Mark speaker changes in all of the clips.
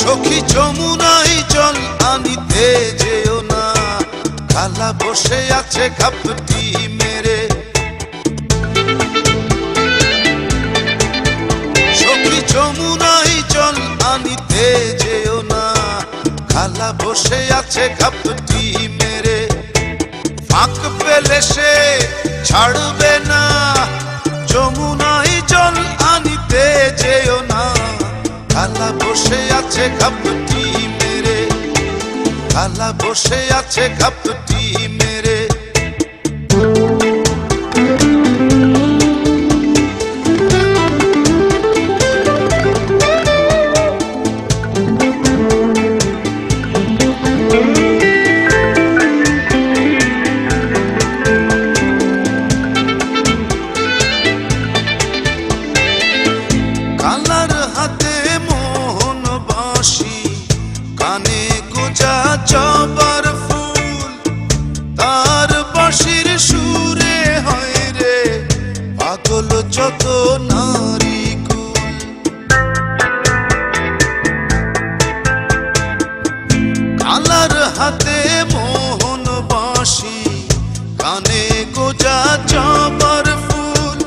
Speaker 1: সখী যমুনাই জল আনিতে যেও না, খালা বসে আছে ঘাপটি মেরে। সখী যমুনাই জল আনিতে যেও না, খালা বসে আছে ঘাপটি মেরে। ফাঁক পেলে সে ছাড়বে না, যমুনাই জল আনিতে যেও না, খালা বসে আছে ঘাপটি মেরে। খালা বসে আছে ঘাপটি মেরে। কালার হাতে মোহন বাঁশি, কানে গোজা জবার ফুল, তার বাঁশির সুরে হয় রে পাগল যত নারী কুল। কালার হাতে মোহন বাঁশি, কানে গোজা জবার ফুল,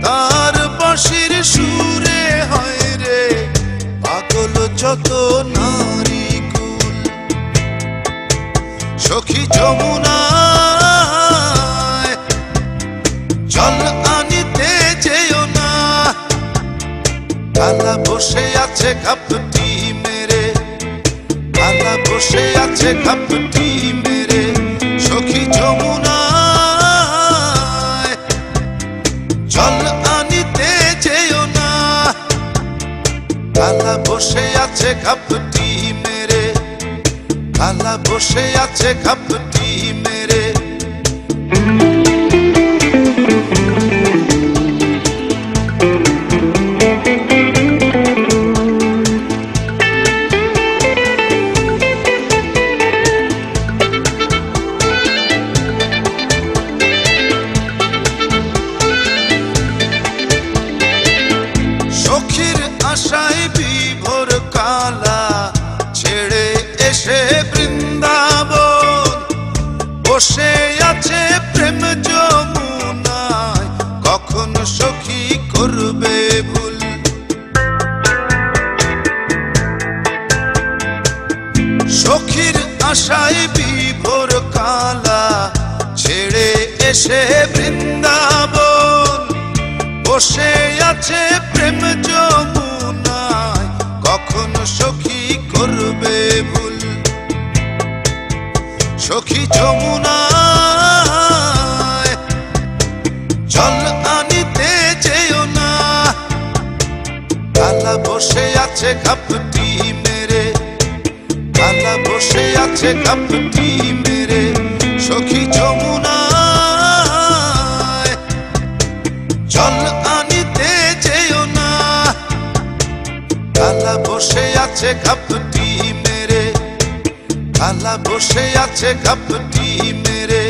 Speaker 1: তার বাঁশির সুরে হয় রে পাগল যত নারী কুল। সখী যমুনায় জল আনিতে যেও না, খালা বসে আছে ঘাপটি মেরে। খালা বসে আছে ঘাপটি মেরে। সখী যমুনায় জল আনিতে যেও না, খালা বসে আছে ঘাপটি মেরে। খালা বসে আছে ঘাপটি মেরে। সখীর আশায় বিভোর কালা ছেড়ে এসে বৃন্দাবন, বসে আছে প্রেম যমুনায়, কখন সখী করবে ভুল। সখীর আশায় বিভোর কালা ছেড়ে এসে বৃন্দাবন, বসে আছে প্রেম যমুনায়, কখন সখী করবে ভুল। সখী যমুনায় জল আনিতে যেও না, খালা বসে আছে ঘাপটি মেরে। খালা বসে আছে ঘাপটি মেরে। সখী যমুনায় জল আনিতে যেও না, খালা বসে আছে ঘাপটি মেরে। খালা বসে আছে ঘাপটি মেরে।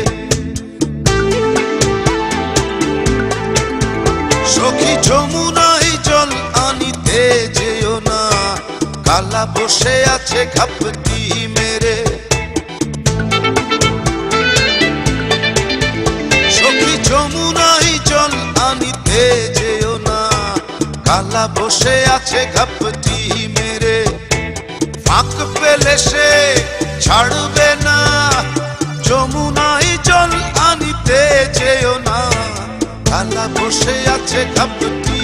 Speaker 1: সখী যমুনাই জল আনিতে যেও না, খালা বসে আছে ঘাপটি মেরে। সখী যমুনাই জল আনিতে যেও না, খালা বসে আছে ঘাপটি মেরে। ফাঁক পেলে সে ছাড়বে না, যমুনাই জল আনিতে যেও না, খালা বসে আছে ঘাপটি